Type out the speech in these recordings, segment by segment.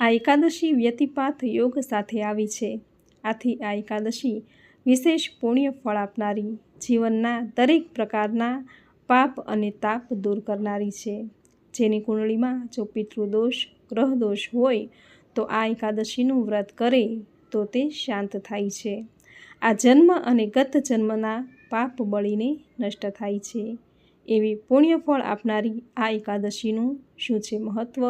આ એકાદશી વ્યતિપાત યોગ સાથે આવી છે। આથી આ એકાદશી વિશેષ પુણ્ય ફળ આપનારી, જીવનના દરેક પ્રકારના પાપ અને તાપ દૂર કરનારી છે। જેની કુંડળીમાં જો પિતૃદોષ, ગ્રહ દોષ હોય તો આ એકાદશીનું વ્રત કરે તો તે શાંત થાય છે। આ જન્મ અને ગત જન્મના પાપ બળીને નષ્ટ થાય છે। એવી પુણ્યફળ આપનારી આ એકાદશીનું શું છે મહત્ત્વ,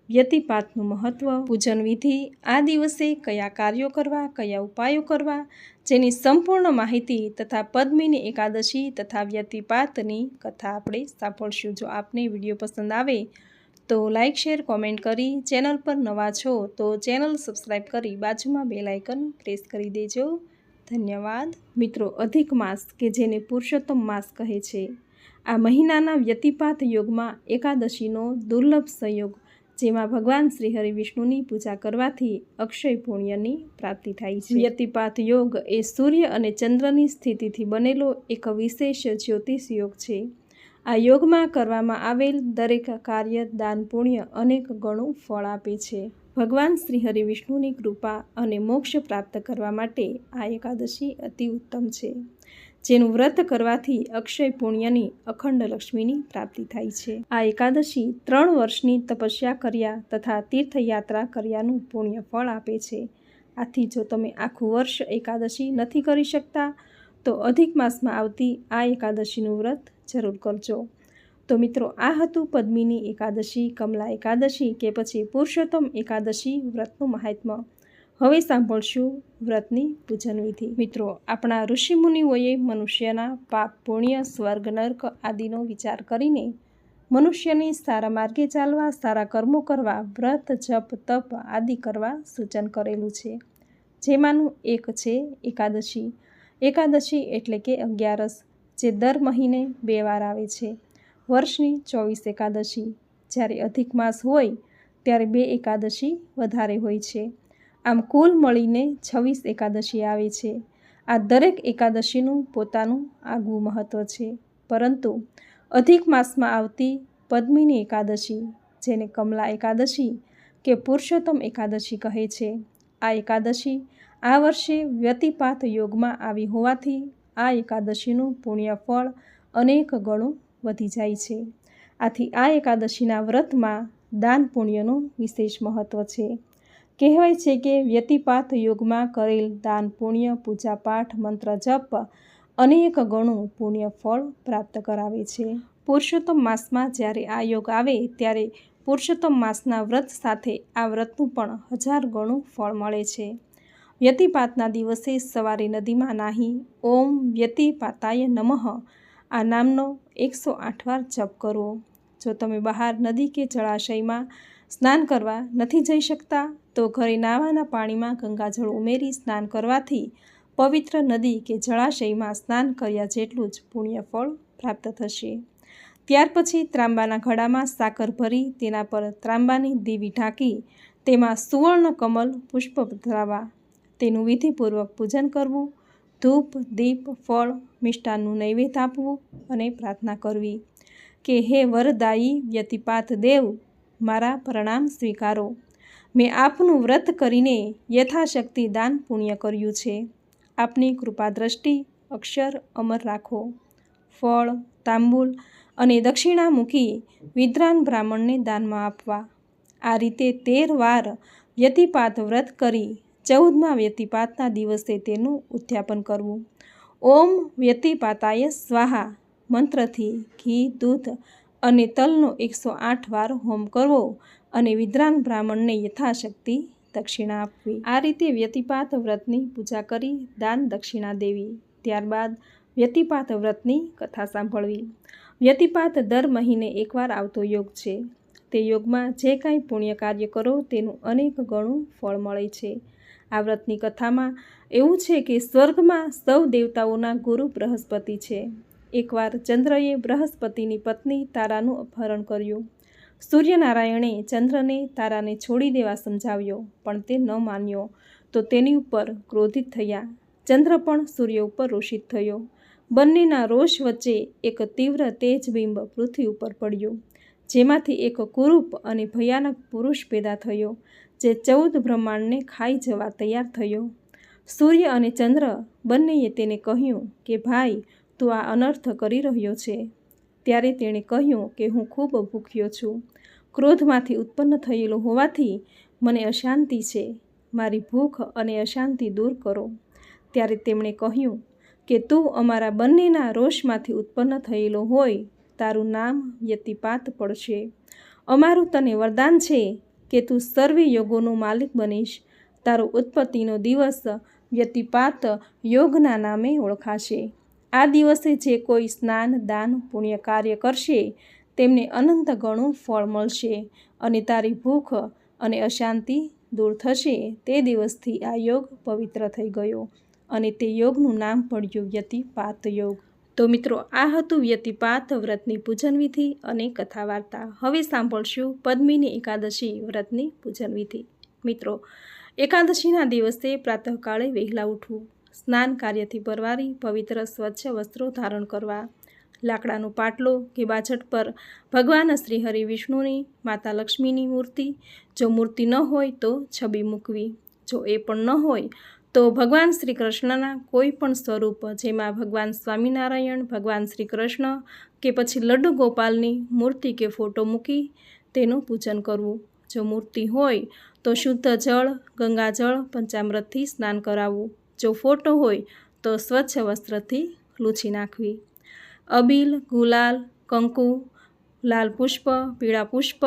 વ્યતિપાતનું મહત્ત્વ, પૂજન વિધિ, આ દિવસે કયા કાર્યો કરવા, કયા ઉપાયો કરવા, જેની સંપૂર્ણ માહિતી તથા પદ્મિની એકાદશી તથા વ્યતિપાતની કથા આપણે સાંભળશું। જો આપને વિડીયો પસંદ આવે તો લાઇક, શેર, કોમેન્ટ કરી, ચેનલ પર નવા છો તો ચેનલ સબસ્ક્રાઈબ કરી બાજુમાં બેલ આઇકન પ્રેસ કરી દેજો। ધન્યવાદ। મિત્રો, અધિક માસ કે જેને પુરુષોત્તમ માસ કહે છે, આ મહિનાના વ્યતિપાત યોગમાં એકાદશીનો દુર્લભ સંયોગ, જેમાં ભગવાન શ્રી હરિવિષ્ણુની પૂજા કરવાથી અક્ષય પુણ્યની પ્રાપ્તિ થાય છે। વ્યતિપાત યોગ એ સૂર્ય અને ચંદ્રની સ્થિતિથી બનેલો એક વિશેષ જ્યોતિષ યોગ છે। આ યોગમાં કરવામાં આવેલ દરેક કાર્ય, દાન, પુણ્ય અનેક ગણું ફળ આપે છે। ભગવાન શ્રી હરિવિષ્ણુની કૃપા અને મોક્ષ પ્રાપ્ત કરવા માટે આ એકાદશી અતિ ઉત્તમ છે, જેનું વ્રત કરવાથી અક્ષય પુણ્યની અખંડ લક્ષ્મીની પ્રાપ્તિ થાય છે। આ એકાદશી 3 વર્ષની તપસ્યા કર્યા તથા તીર્થયાત્રા કર્યાનું પુણ્ય ફળ આપે છે। આથી જો તમે આખું વર્ષ એકાદશી નથી કરી શકતા તો અધિક માસમાં આવતી આ એકાદશીનું વ્રત જરૂર કરજો। તો મિત્રો, આ હતું પદ્મિની એકાદશી, કમલા એકાદશી કે પછી પુરુષોત્તમ એકાદશી વ્રતનું મહાત્મ્ય। હવે સાંભળશું વ્રતની પૂજન વિધિ। મિત્રો, આપણા ઋષિમુનિઓએ મનુષ્યના પાપ, પુણ્ય, સ્વર્ગ, નર્ક આદિનો વિચાર કરીને મનુષ્યને સારા માર્ગે ચાલવા, સારા કર્મો કરવા, વ્રત, જપ, તપ આદિ કરવા સૂચન કરેલું છે। જેમાંનું એક છે એકાદશી। એકાદશી એટલે કે 11, જે દર મહિને 2 વાર આવે છે। વર્ષની 24 એકાદશી, જ્યારે અધિક માસ હોય ત્યારે 2 એકાદશી વધારે હોય છે। આમ કુલ મળીને 26 એકાદશી આવે છે। આ દરેક એકાદશીનું પોતાનું આગવું મહત્ત્વ છે, પરંતુ અધિક માસમાં આવતી પદ્મિની એકાદશી, જેને કમલા એકાદશી કે પુરુષોત્તમ એકાદશી કહે છે, આ એકાદશી આ વર્ષે વ્યતિપાત યોગમાં આવી હોવાથી આ એકાદશીનું પુણ્ય ફળ અનેક ગણું વધી જાય છે। આથી આ એકાદશીના વ્રતમાં દાન પુણ્યનું વિશેષ મહત્ત્વ છે। કહેવાય છે કે વ્યતિપાત યોગમાં કરેલ દાન, પુણ્ય, પૂજા પાઠ, મંત્ર જપ અનેક ગણું પુણ્ય ફળ પ્રાપ્ત કરાવે છે। પુરુષોત્તમ માસમાં જ્યારે આ યોગ આવે ત્યારે પુરુષોત્તમ માસના વ્રત સાથે આ વ્રતનું પણ 1000 ગણું ફળ મળે છે। વ્યતિપાતના દિવસે સવારે નદીમાં નાહી ઓમ વ્યતિપાતાય નમઃ આ નામનો 108 વાર જપ કરવો। જો તમે બહાર નદી કે જળાશયમાં સ્નાન કરવા નથી જઈ શકતા તો ઘરે નાવાના પાણીમાં ગંગાજળ ઉમેરી સ્નાન કરવાથી પવિત્ર નદી કે જળાશયમાં સ્નાન કર્યા જેટલું જ પુણ્ય ફળ પ્રાપ્ત થશે। ત્યાર પછી ત્રાંબાના ઘડામાં સાકર ભરી તેના પર ત્રાંબાની દીવી ઢાંકી તેમાં સુવર્ણ કમલ પુષ્પ ધરાવવા, તેનું વિધિપૂર્વક પૂજન કરવું, ધૂપ, દીપ, ફળ, મિષ્ટાનનું નૈવેદ્ય આપવું અને પ્રાર્થના કરવી કે હે વરદાયી વ્યતિપાત દેવ, મારા પ્રણામ સ્વીકારો। મેં આપનું વ્રત કરીને યથાશક્તિ દાન પુણ્ય કર્યું છે। આપની કૃપા દ્રષ્ટિ અક્ષર અમર રાખો। ફળ, તાંબૂલ અને દક્ષિણા મૂકી વિદ્વાન બ્રાહ્મણને દાનમાં આપવા। આ રીતે 13 વાર વ્યતિપાત વ્રત કરી 14મા વ્યતિપાતના દિવસે તેનું ઉદ્યાપન કરવું। ઓમ વ્યતિપાતાય સ્વાહા મંત્રથી ઘી, દૂધ અને તલનો 108 વાર હોમ કરવો અને વિદ્વાન બ્રાહ્મણને યથાશક્તિ દક્ષિણા આપવી। આ રીતે વ્યતિપાત વ્રતની પૂજા કરી દાન દક્ષિણા દેવી। ત્યારબાદ વ્યતિપાત વ્રતની કથા સાંભળવી। વ્યતિપાત દર મહિને 1 વાર આવતો યોગ છે। તે યોગમાં જે કાંઈ પુણ્ય કાર્ય કરો તેનું અનેક ગણું ફળ મળે છે। આ વ્રતની કથામાં એવું છે કે સ્વર્ગમાં સૌ દેવતાઓના ગુરુ બૃહસ્પતિ છે। એકવાર ચંદ્રએ બૃહસ્પતિની પત્ની તારાનું અપહરણ કર્યું। સૂર્યનારાયણે ચંદ્રને તારાને છોડી દેવા સમજાવ્યો, પણ તે ન માન્યો તો તેની ઉપર ક્રોધિત થયા। ચંદ્ર પણ સૂર્ય ઉપર રોષિત થયો। બંનેના રોષ વચ્ચે એક તીવ્ર તેજબિંબ પૃથ્વી ઉપર પડ્યું, જેમાંથી એક કુરૂપ અને ભયાનક પુરુષ પેદા થયો, જે 14 બ્રહ્માંડને ખાઈ જવા તૈયાર થયો. સૂર્ય અને ચંદ્ર બંનેએ તેને કહ્યું કે ભાઈ, તું આ અનર્થ કરી રહ્યો છે. ત્યારે તેણે કહ્યું કે હું ખૂબ ભૂખ્યો છું. ક્રોધમાંથી ઉત્પન્ન થયેલો હોવાથી મને અશાંતિ છે. મારી ભૂખ અને અશાંતિ દૂર કરો. ત્યારે તેમણે કહ્યું કે તું અમારા બંનેના રોષમાંથી ઉત્પન્ન થયેલો હોય, તારું નામ વ્યતિપાત પડશે. અમારું તને વરદાન છે કે તું સર્વે યોગોનો માલિક બનીશ. તારો ઉત્પત્તિનો દિવસ વ્યતિપાત યોગના નામે ઓળખાશે. આ દિવસે જે કોઈ સ્નાન, દાન, પુણ્ય કાર્ય કરશે તેમને અનંત ગણું ફળ મળશે અને તારી ભૂખ અને અશાંતિ દૂર થશે. તે દિવસથી આ યોગ પવિત્ર થઈ ગયો અને તે યોગનું નામ પડ્યું વ્યતિપાત યોગ. તો મિત્રો, આ હતું વ્યતિપાત વ્રતની પૂજન વિધિ અને કથા વાર્તા. હવે સાંભળશું પદ્મિની એકાદશી વ્રતની પૂજન વિધિ. મિત્રો, એકાદશીના દિવસે પ્રાતઃકાળે વહેલા ઉઠવું, સ્નાન કાર્યથી પરવારી પવિત્ર સ્વચ્છ વસ્ત્રો ધારણ કરવા, લાકડાનો પાટલો કે બાજટ પર ભગવાન શ્રી હરિ વિષ્ણુની, માતા લક્ષ્મીની મૂર્તિ, જો મૂર્તિ ન હોય તો છબી મૂકવી. જો એ પણ ન હોય તો ભગવાન શ્રી કૃષ્ણના કોઈ પણ સ્વરૂપ, જેમાં ભગવાન સ્વામિનારાયણ, ભગવાન શ્રી કૃષ્ણ કે પછી લડ્ડુ ગોપાલની મૂર્તિ કે ફોટો મૂકી તેનું પૂજન કરવું. જો મૂર્તિ હોય તો શુદ્ધ જળ, ગંગાજળ, પંચામૃતથી સ્નાન કરાવવું. જો ફોટો હોય તો સ્વચ્છ વસ્ત્રથી લૂછી નાખવી. અબીલ, ગુલાલ, કંકુ, લાલ પુષ્પ, પીળા પુષ્પ,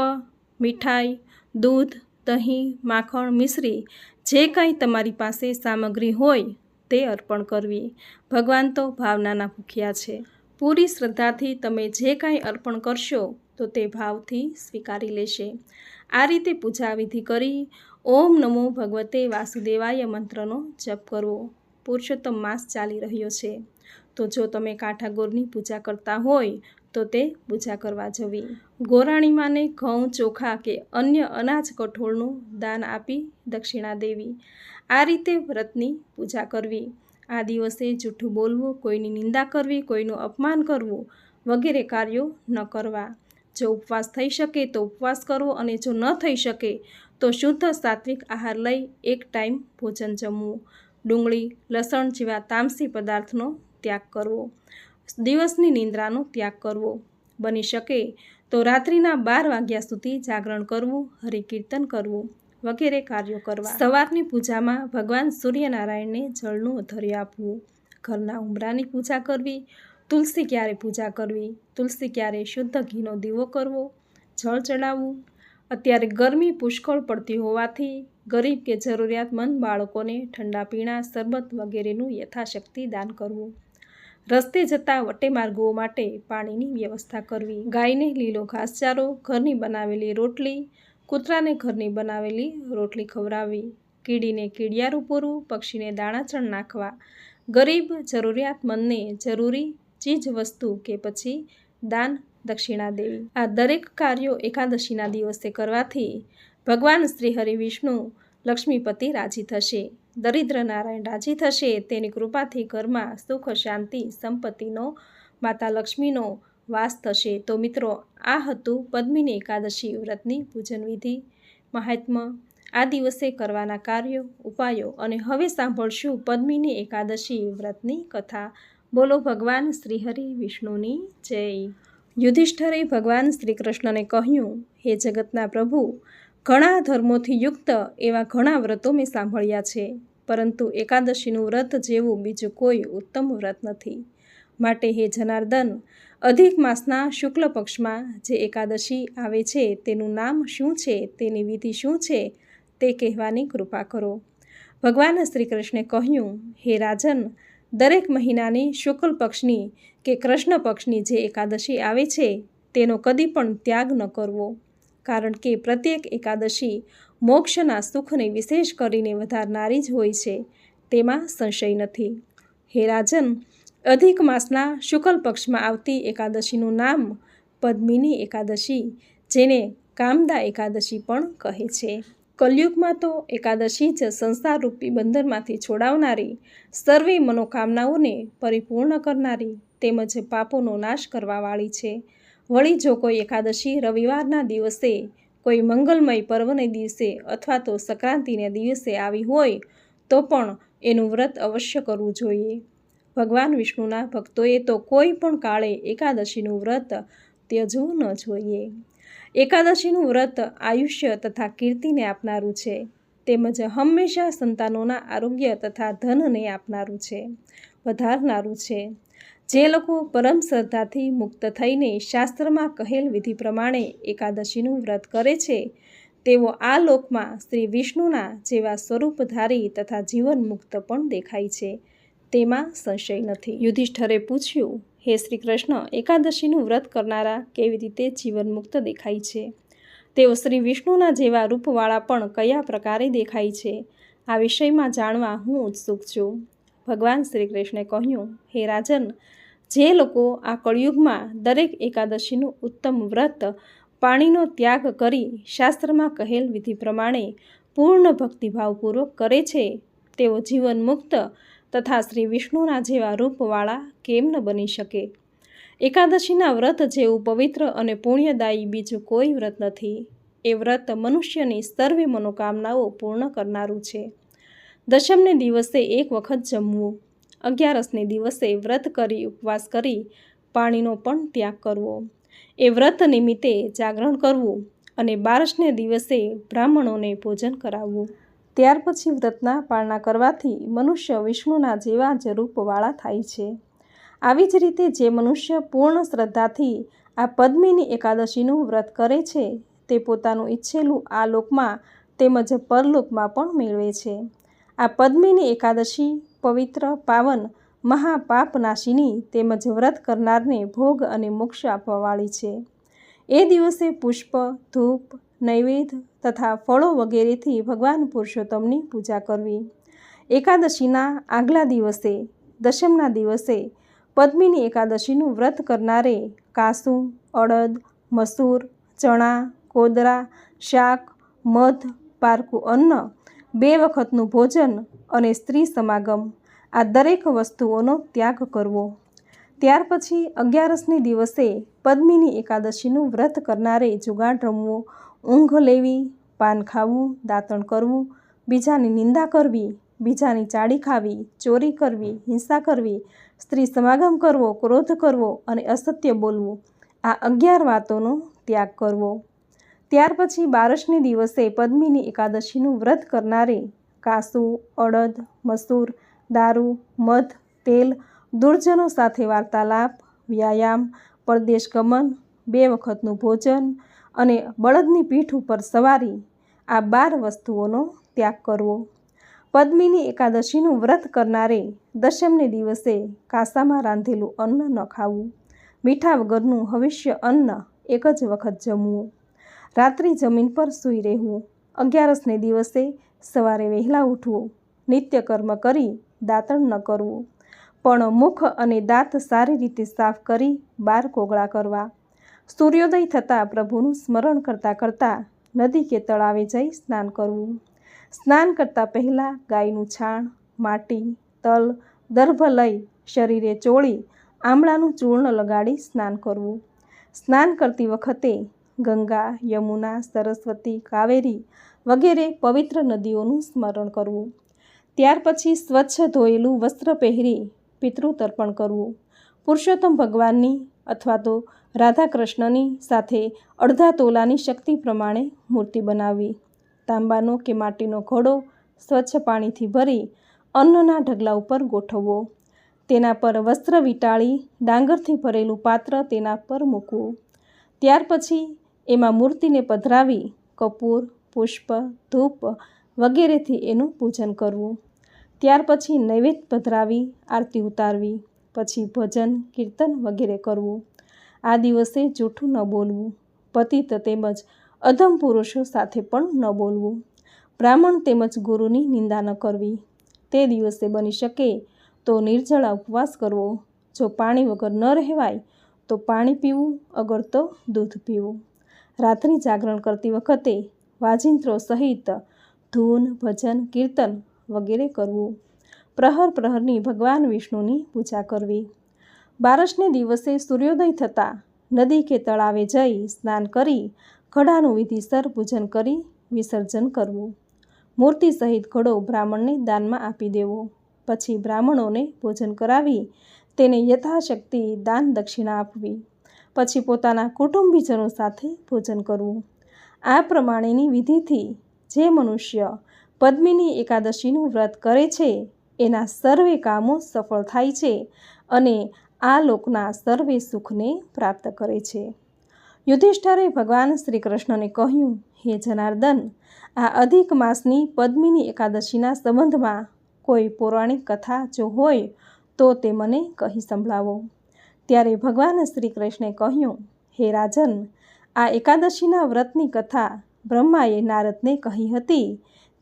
મીઠાઈ, દૂધ, દહીં, માખણ, મિશ્રી, જે કંઈ તમારી પાસે સામગ્રી હોય તે અર્પણ કરવી. ભગવાન તો ભાવનાના ભૂખ્યા છે. પૂરી શ્રદ્ધાથી તમે જે કાંઈ અર્પણ કરશો તો તે ભાવથી સ્વીકારી લેશે. આ રીતે પૂજા વિધિ કરી ઓમ નમો ભગવતે વાસુદેવાય મંત્રનો જપ કરવો. પુરુષોત્તમ માસ ચાલી રહ્યો છે, તો જો તમે કાંઠા ગોરની પૂજા કરતા હોય તો તે પૂજા કરવા જવી. ગોરાણીમાને ઘઉં, ચોખા કે અન્ય અનાજ કઠોળનું દાન આપી દક્ષિણા દેવી. આ રીતે વ્રતની પૂજા કરવી. આ દિવસે જૂઠું બોલવું, કોઈની નિંદા કરવી, કોઈનું અપમાન કરવું વગેરે કાર્યો ન કરવા. જો ઉપવાસ થઈ શકે તો ઉપવાસ કરવો અને જો ન થઈ શકે તો શુદ્ધ સાત્વિક આહાર લઈ એક ટાઈમ ભોજન જમવું. ડુંગળી, લસણ જેવા તામસી પદાર્થનો ત્યાગ કરવો. દિવસની નિંદ્રાનો ત્યાગ કરવો. બની શકે તો રાત્રિના 12 વાગ્યા સુધી જાગરણ કરવું, હરિકીર્તન કરવું વગેરે કાર્યો કરવા. સવારની પૂજામાં ભગવાન સૂર્યનારાયણને જળનું અધર્ય આપવું. ઘરના ઉંબરાની પૂજા કરવી. તુલસી ક્યારે પૂજા કરવી. તુલસી ક્યારે શુદ્ધ ઘીનો દીવો કરવો. જળ ચડાવવું. અત્યારે ગરમી પુષ્કળ પડતી હોવાથી ગરીબ કે જરૂરિયાતમંદ બાળકોને ઠંડા પીણા, શરબત વગેરેનું યથાશક્તિ દાન કરવું. રસ્તે જતા વટેમાર્ગો માટે પાણીની વ્યવસ્થા કરવી. ગાયને લીલો ઘાસચારો, ઘરની બનાવેલી રોટલી, કૂતરાને ઘરની બનાવેલી રોટલી ખવડાવવી. કીડીને કીડિયારું પૂરવું, પક્ષીને દાણાચણ નાખવા. ગરીબ જરૂરિયાતમંદને જરૂરી ચીજ વસ્તુ કે પછી દાન દક્ષિણા દેવી. આ દરેક કાર્યો એકાદશીના દિવસે કરવાથી ભગવાન શ્રી હરિ વિષ્ણુ લક્ષ્મીપતિ રાજી થશે. દરિદ્ર નારાયણ રાજી થશે. તેની કૃપાથી ઘરમાં સુખ, શાંતિ, સંપત્તિનો, માતા લક્ષ્મીનો વાસ થશે. તો મિત્રો, આ હતું પદ્મિની એકાદશી વ્રતની પૂજન વિધિ, મહાત્મ્ય, આ દિવસે કરવાના કાર્યો, ઉપાયો. અને હવે સાંભળશું પદ્મિની એકાદશી વ્રતની કથા. બોલો ભગવાન શ્રી હરિ વિષ્ણુની જય. યુધિષ્ઠરે ભગવાન શ્રી કૃષ્ણને કહ્યું, હે જગતના પ્રભુ, ઘણા ધર્મોથી યુક્ત એવા ઘણા વ્રતો મેં સાંભળ્યા છે, પરંતુ એકાદશીનું વ્રત જેવું બીજું કોઈ ઉત્તમ વ્રત નથી. માટે હે જનાર્દન, અધિક માસના શુક્લ પક્ષમાં જે એકાદશી આવે છે તેનું નામ શું છે, તેની વિધિ શું છે તે કહેવાની કૃપા કરો. ભગવાન શ્રી કૃષ્ણે કહ્યું, હે રાજન, દરેક મહિનાની શુક્લ પક્ષની કે કૃષ્ણ પક્ષની જે એકાદશી આવે છે તેનો કદી પણ ત્યાગ ન કરવો, કારણ કે પ્રત્યેક એકાદશી મોક્ષના સુખને વિશેષ કરીને વધારનારી જ હોય છે, તેમાં સંશય નથી. હે રાજન, અધિક માસના શુક્લ પક્ષમાં આવતી એકાદશીનું નામ પદ્મિની એકાદશી, જેને કામદા એકાદશી પણ કહે છે. કલયુગમાં તો એકાદશી જ સંસારરૂપી બંધનમાંથી છોડાવનારી, સર્વે મનોકામનાઓને પરિપૂર્ણ કરનારી તેમજ પાપોનો નાશ કરવાવાળી છે. વળી જો કોઈ એકાદશી રવિવારના દિવસે કોઈ મંગલમય પર્વને દિવસે અથવા તો સંક્રાંતિને દિવસે આવી હોય તો પણ એનું વ્રત અવશ્ય કરવું જોઈએ. ભગવાન વિષ્ણુના ભક્તોએ તો કોઈ પણ કાળે એકાદશીનું વ્રત ત્યજવું ન જોઈએ. એકાદશીનું વ્રત આયુષ્ય તથા કીર્તિને આપનારું છે, તેમજ હંમેશા સંતાનોના આરોગ્ય તથા ધનને આપનારું છે, વધારનારું છે. જે લોકો પરમ શ્રદ્ધાથી મુક્ત થઈને શાસ્ત્રમાં કહેલ વિધિ પ્રમાણે એકાદશીનું વ્રત કરે છે, તેઓ આ લોકમાં શ્રી વિષ્ણુના જેવા સ્વરૂપધારી તથા જીવન મુક્ત પણ દેખાય છે, તેમાં સંશય નથી. યુધિષ્ઠરે પૂછ્યું, હે શ્રી કૃષ્ણ, એકાદશીનું વ્રત કરનારા કેવી રીતે જીવન મુક્ત દેખાય છે? તેઓ શ્રી વિષ્ણુના જેવા રૂપવાળા પણ કયા પ્રકારે દેખાય છે? આ વિષયમાં જાણવા હું ઉત્સુક છું. ભગવાન શ્રી કૃષ્ણે કહ્યું, હે રાજન, જે લોકો આ કળિયુગમાં દરેક એકાદશીનું ઉત્તમ વ્રત પાણીનો ત્યાગ કરી શાસ્ત્રમાં કહેલ વિધિ પ્રમાણે પૂર્ણ ભક્તિભાવપૂર્વક કરે છે, તેઓ જીવન મુક્ત તથા શ્રી વિષ્ણુના જેવા રૂપવાળા કેમ ન બની શકે? એકાદશીના વ્રત જેવું પવિત્ર અને પુણ્યદાયી બીજું કોઈ વ્રત નથી. એ વ્રત મનુષ્યની સર્વે મનોકામનાઓ પૂર્ણ કરનારું છે. દશમને દિવસે એક વખત જમવું, 11ને દિવસે વ્રત કરી ઉપવાસ કરી પાણીનો પણ ત્યાગ કરવો, એ વ્રત નિમિત્તે જાગરણ કરવું અને 12ને દિવસે બ્રાહ્મણોને ભોજન કરાવવું. ત્યાર પછી વ્રતના પાળના કરવાથી મનુષ્ય વિષ્ણુના જેવા જ રૂપવાળા થાય છે. આવી જ રીતે જે મનુષ્ય પૂર્ણ શ્રદ્ધાથી આ પદ્મિની એકાદશીનું વ્રત કરે છે, તે પોતાનું ઈચ્છેલું આ લોકમાં તેમજ પરલોકમાં પણ મેળવે છે. આ પદ્મિની એકાદશી પવિત્ર, પાવન, મહાપાપનાશિની તેમજ વ્રત કરનારને ભોગ અને મોક્ષ આપવાવાળી છે. એ દિવસે પુષ્પ, ધૂપ, નૈવેદ્ય તથા ફળો વગેરેથી ભગવાન પુરુષોત્તમની પૂજા કરવી. એકાદશીના આગલા દિવસે, દશમના દિવસે પદ્મિની એકાદશીનું વ્રત કરનારે કાસું, અડદ, મસૂર, ચણા, કોદરા, શાક, મધ, પારકું અન્ન, 2 વખતનું ભોજન અને સ્ત્રી સમાગમ, આ દરેક વસ્તુઓનો ત્યાગ કરવો. ત્યાર પછી 11ને દિવસે પદ્મિની એકાદશીનું વ્રત કરનારે જુગાર રમવો, ઊંઘ લેવી, પાન ખાવું, દાતણ કરવું, બીજાની નિંદા કરવી, બીજાની ચાડી ખાવી, ચોરી કરવી, હિંસા કરવી, સ્ત્રી સમાગમ કરવો, ક્રોધ કરવો અને અસત્ય બોલવું, આ 11 વાતોનો ત્યાગ કરવો. ત્યાર પછી 12ને દિવસે પદ્મિની એકાદશીનું વ્રત કરનારે કાસું, અડદ, મસૂર, દારૂ, મધ, તેલ, દુર્જનો સાથે વાર્તાલાપ, વ્યાયામ, પરદેશ ગમન, 2 વખતનું ભોજન અને બળદની પીઠ ઉપર સવારી, આ 12 વસ્તુઓનો ત્યાગ કરવો. પદ્મિની એકાદશીનું વ્રત કરનારે દશમને દિવસે કાસામાં રાંધેલું અન્ન ન ખાવું, મીઠા વગરનું હવિષ્ય અન્ન એક જ વખત જમવું, રાત્રિ જમીન પર સૂઈ રહેવું, 11ને દિવસે સવારે વહેલા ઉઠવું, નિત્યકર્મ કરી દાતણ ન કરવું, પણ મુખ અને દાંત સારી રીતે સાફ કરી 12 કોગળા કરવા. સૂર્યોદય થતાં પ્રભુનું સ્મરણ કરતાં કરતાં નદી કે તળાવે જઈ સ્નાન કરવું. સ્નાન કરતાં પહેલાં ગાયનું છાણ, માટી, તલ, દર્ભ લઈ શરીરે ચોળી આમળાનું ચૂર્ણ લગાડી સ્નાન કરવું. સ્નાન કરતી વખતે ગંગા, યમુના, સરસ્વતી, કાવેરી વગેરે પવિત્ર નદીઓનું સ્મરણ કરવું. ત્યાર પછી સ્વચ્છ ધોયેલું વસ્ત્ર પહેરી પિતૃતર્પણ કરવું. પુરુષોત્તમ ભગવાનની અથવા તો રાધા કૃષ્ણની સાથે અડધા તોલાની શક્તિ પ્રમાણે મૂર્તિ બનાવવી. તાંબાનો કે માટીનો ઘડો સ્વચ્છ પાણીથી ભરી અન્નના ઢગલા ઉપર ગોઠવવો. તેના પર વસ્ત્ર વીંટાળી ડાંગરથી ભરેલું પાત્ર તેના પર મૂકવું. ત્યાર પછી એમાં મૂર્તિને પધરાવી કપૂર, પુષ્પ, ધૂપ વગેરેથી એનું પૂજન કરવું. ત્યાર પછી નૈવેદ્ય પધરાવી આરતી ઉતારવી. પછી ભજન, કીર્તન વગેરે કરવું. આ દિવસે જૂઠું ન બોલવું. પતિત તેમજ અધમ પુરુષો સાથે પણ ન બોલવું. બ્રાહ્મણ તેમજ ગુરુની નિંદા ન કરવી. તે દિવસે બની શકે તો નિર્જળા ઉપવાસ કરવો. જો પાણી વગર ન રહેવાય તો પાણી પીવું, અગર તો દૂધ પીવું. રાત્રિ જાગરણ કરતી વખતે વાજિંત્રો સહિત ધૂન, ભજન, કીર્તન વગેરે કરવું. પ્રહર પ્રહરની ભગવાન વિષ્ણુની પૂજા કરવી. 12ને દિવસે સૂર્યોદય થતાં નદી કે તળાવે જઈ સ્નાન કરી ઘડાનું વિધિસર પૂજન કરી વિસર્જન કરવું. મૂર્તિ સહિત ઘડો બ્રાહ્મણને દાનમાં આપી દેવો. પછી બ્રાહ્મણોને ભોજન કરાવી તેને યથાશક્તિ દાન દક્ષિણા આપવી. પછી પોતાના કુટુંબીજનો સાથે ભોજન કરવું. આ પ્રમાણેની વિધિથી જે મનુષ્ય પદ્મિની એકાદશીનું વ્રત કરે છે એના સર્વે કામો સફળ થાય છે અને આ લોકના સર્વે સુખને પ્રાપ્ત કરે છે. યુધિષ્ઠરે ભગવાન શ્રી કૃષ્ણને કહ્યું, હે જનાર્દન, આ અધિક માસની પદ્મિની એકાદશીના સંબંધમાં કોઈ પૌરાણિક કથા જો હોય તો તે મને કહી સંભળાવો. ત્યારે ભગવાન શ્રી કૃષ્ણે કહ્યું, હે રાજન, આ એકાદશીના વ્રતની કથા બ્રહ્માએ નારદને કહી હતી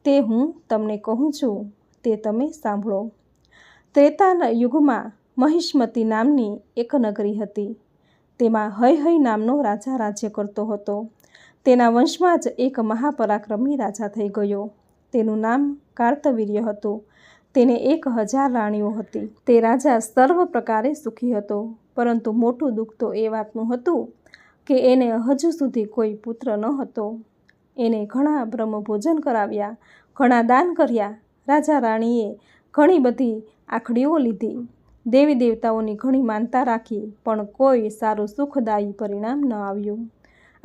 તે હું તમને કહું છું, તે તમે સાંભળો. ત્રેતા યુગમાં મહિષ્મતી નામની એક નગરી હતી. તેમાં હય નામનો રાજા રાજ્ય કરતો હતો. તેના વંશમાં જ એક મહાપરાક્રમી રાજા થઈ ગયો. તેનું નામ કાર્તવીર્ય હતું. તેને 1000 રાણીઓ હતી. તે રાજા સર્વ પ્રકારે સુખી હતો, પરંતુ મોટું દુઃખ તો એ વાતનું હતું કે એને હજુ સુધી કોઈ પુત્ર ન હતો. એને ઘણા બ્રહ્મભોજન કરાવ્યા, ઘણા દાન કર્યા. રાજા રાણીએ ઘણી બધી આખડીઓ લીધી, દેવી દેવતાઓની ઘણી માનતા રાખી, પણ કોઈ સારું સુખદાયી પરિણામ ન આવ્યું.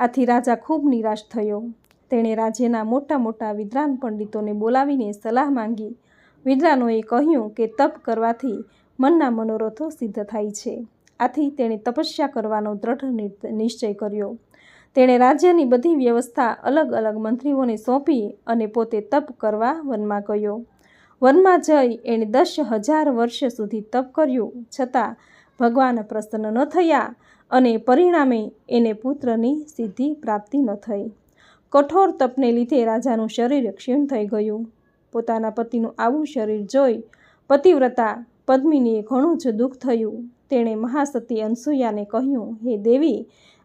આથી રાજા ખૂબ નિરાશ થયો. તેણે રાજ્યના મોટા મોટા વિદ્વાન પંડિતોને બોલાવીને સલાહ માંગી. વિદ્વાનોએ કહ્યું કે તપ કરવાથી મનના મનોરથો સિદ્ધ થાય છે. આથી તેણે તપસ્યા કરવાનો દ્રઢ નિશ્ચય કર્યો. તેણે રાજ્યની બધી વ્યવસ્થા અલગ અલગ મંત્રીઓને સોંપી અને પોતે તપ કરવા વનમાં ગયો. વનમાં જઈ એણે 10,000 વર્ષ સુધી તપ કર્યું, છતાં ભગવાન પ્રસન્ન ન થયા અને પરિણામે એને પુત્રની સિદ્ધિ પ્રાપ્તિ ન થઈ. કઠોર તપને લીધે રાજાનું શરીર ક્ષીણ થઈ ગયું. પોતાના પતિનું આવું શરીર જોઈ પતિવ્રતા પદ્મિનીએ ઘણું જ દુઃખ થયું. તેણે મહાસતી અનસૂયાને કહ્યું, હે દેવી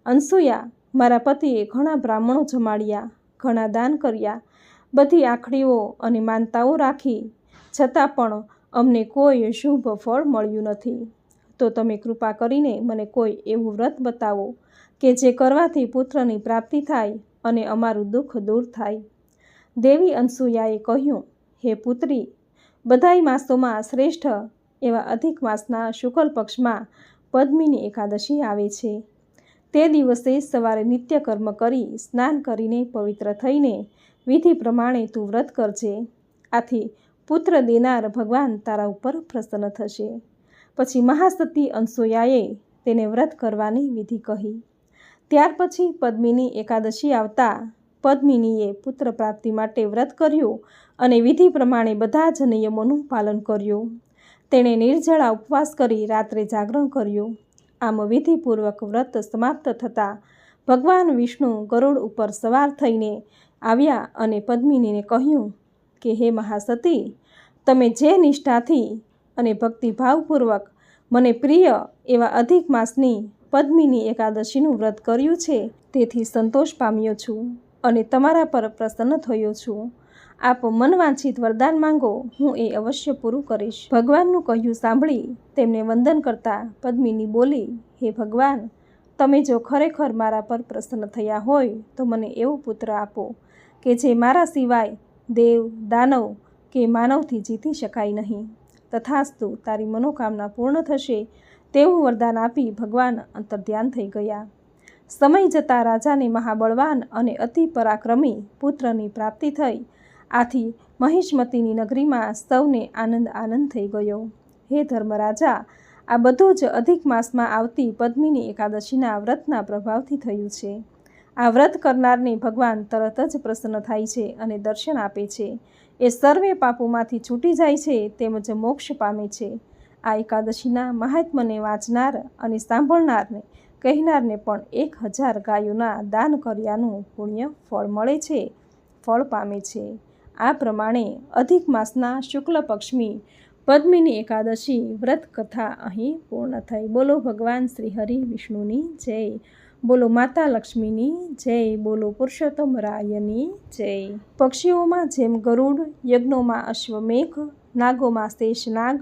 અનસૂયા, મારા પતિએ ઘણા બ્રાહ્મણો જમાડ્યા, ઘણા દાન કર્યા, બધી આખડીઓ અને માનતાઓ રાખી, છતાં પણ અમને કોઈ શુભ ફળ મળ્યું નથી. તો તમે કૃપા કરીને મને કોઈ એવું વ્રત બતાવો કે જે કરવાથી પુત્રની પ્રાપ્તિ થાય અને અમારું દુઃખ દૂર થાય. દેવી અનસૂયાએ કહ્યું, હે પુત્રી, બધાય માસોમાં શ્રેષ્ઠ એવા અધિક માસના શુક્લ પક્ષમાં પદ્મિની એકાદશી આવે છે. તે દિવસે સવારે નિત્યકર્મ કરી સ્નાન કરીને પવિત્ર થઈને વિધિ પ્રમાણે તું વ્રત કરજે. આથી પુત્ર દેનાર ભગવાન તારા ઉપર પ્રસન્ન થશે. પછી મહાસતી અનસૂયાએ તેને વ્રત કરવાની વિધિ કહી. ત્યાર પછી પદ્મિની એકાદશી આવતા પદ્મિનીએ પુત્ર પ્રાપ્તિ માટે વ્રત કર્યું અને વિધિ પ્રમાણે બધા જ નિયમોનું પાલન કર્યું. તેણે નિર્જળા ઉપવાસ કરી રાત્રે જાગરણ કર્યું. આમ વિધિપૂર્વક વ્રત સમાપ્ત થતાં ભગવાન વિષ્ણુ ગરુડ ઉપર સવાર થઈને આવ્યા અને પદ્મિનીને કહ્યું કે હે મહાસતી, તમે જે નિષ્ઠાથી અને ભક્તિભાવપૂર્વક મને પ્રિય એવા અધિક માસની પદ્મિની એકાદશીનું વ્રત કર્યું છે તેથી સંતોષ પામ્યો છું અને તમારા પર પ્રસન્ન થયો છું. આપ મનવાંછિત વરદાન માંગો, હું એ અવશ્ય પૂરું કરીશ. ભગવાનનું કહ્યું સાંભળી તેમને વંદન કરતા પદ્મિની બોલી, હે ભગવાન, તમે જો ખરેખર મારા પર પ્રસન્ન થયા હોય તો મને એવો પુત્ર આપો કે જે મારા સિવાય દેવ, દાનવ કે માનવથી જીતી શકાય નહીં. તથાસ્તુ, તારી મનોકામના પૂર્ણ થશે તેવું વરદાન આપી ભગવાન અંતર્ધ્યાન થઈ ગયા. સમય જતાં રાજાને મહાબળવાન અને અતિ પરાક્રમી પુત્રની પ્રાપ્તિ થઈ. આથી મહિષ્મતીની નગરીમાં સૌને આનંદ થઈ ગયો. હે ધર્મરાજા, આ બધું જ અધિક માસમાં આવતી પદ્મિની એકાદશીના વ્રતના પ્રભાવથી થયું છે. આ વ્રત કરનારને ભગવાન તરત જ પ્રસન્ન થાય છે અને દર્શન આપે છે. એ સર્વે પાપોમાંથી છૂટી જાય છે તેમજ મોક્ષ પામે છે. આ એકાદશીના મહાત્મ્યને વાંચનાર અને સાંભળનારને કહેનારને પણ 1000 ગાયોના દાન કર્યાનું પુણ્ય ફળ મળે છે, ફળ પામે છે. આ પ્રમાણે અધિક માસના શુક્લ પક્ષમી પદ્મિની એકાદશી વ્રત કથા અહીં પૂર્ણ થઈ. બોલો ભગવાન શ્રી હરિ વિષ્ણુની જય. બોલો માતા લક્ષ્મીની જય. બોલો પુરુષોત્તમ રાયની જય. પક્ષીઓમાં જેમ ગરુડ, યજ્ઞોમાં અશ્વમેઘ, નાગોમાં શેષનાગ,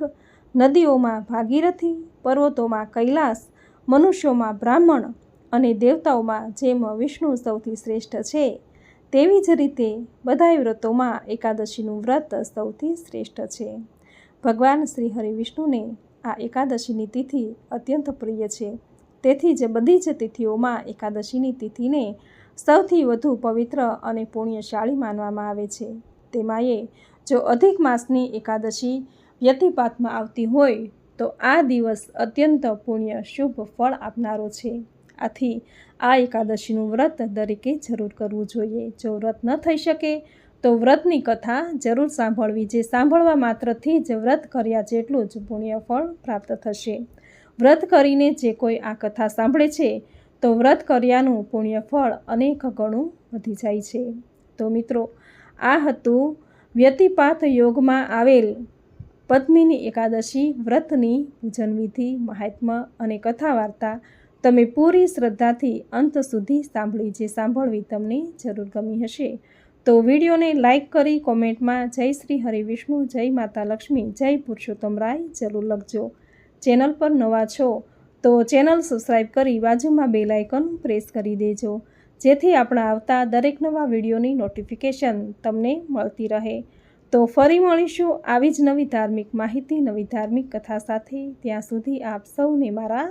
નદીઓમાં ભાગીરથી, પર્વતોમાં કૈલાસ, મનુષ્યોમાં બ્રાહ્મણ, અને દેવતાઓમાં જેમ વિષ્ણુ સૌથી શ્રેષ્ઠ છે, તેવી જ રીતે બધાય વ્રતોમાં એકાદશીનું વ્રત સૌથી શ્રેષ્ઠ છે. ભગવાન શ્રી હરિવિષ્ણુને આ એકાદશીની તિથિ અત્યંત પ્રિય છે. તેથી જ બધી જ તિથિઓમાં એકાદશીની તિથિને સૌથી વધુ પવિત્ર અને પુણ્યશાળી માનવામાં આવે છે. તેમાંય જો અધિક માસની એકાદશી વ્યતિપાતમાં આવતી હોય તો આ દિવસ અત્યંત પુણ્ય શુભ ફળ આપનારો છે. આથી આ એકાદશીનું વ્રત દરેકે જરૂર કરવું જોઈએ. જો વ્રત ન થઈ શકે તો વ્રતની કથા જરૂર સાંભળવી, જે સાંભળવા માત્રથી જ વ્રત કર્યા જેટલું જ પુણ્ય ફળ પ્રાપ્ત થશે. વ્રત કરીને જે કોઈ આ કથા સાંભળે છે તો વ્રત કર્યાનું પુણ્ય ફળ અનેક ગણું વધી જાય છે. તો મિત્રો, આ હતું વ્યતિપાત યોગમાં આવેલ પદ્મિની એકાદશી વ્રતની પૂજન વિધિ, મહાત્મ્ય અને કથા વાર્તા. તમે પૂરી શ્રદ્ધાથી અંત સુધી સાંભળી, જે સાંભળવી તમને જરૂર ગમી હશે તો વિડીયોને લાઈક કરી કોમેન્ટમાં જય શ્રી હરિવિષ્ણુ, જય માતા લક્ષ્મી, જય પુરુષોત્તમ રાય જરૂર લખજો. ચેનલ પર નવા છો તો ચેનલ સબસ્ક્રાઈબ કરી બાજુમાં બેલ આઇકન પ્રેસ કરી દેજો, જેથી આપણા આવતા દરેક નવા વિડીયોની નોટિફિકેશન તમને મળતી રહે. તો ફરી મળીશું આવી જ નવી ધાર્મિક માહિતી, નવી ધાર્મિક કથા સાથે. ત્યાં સુધી આપ સૌને મારા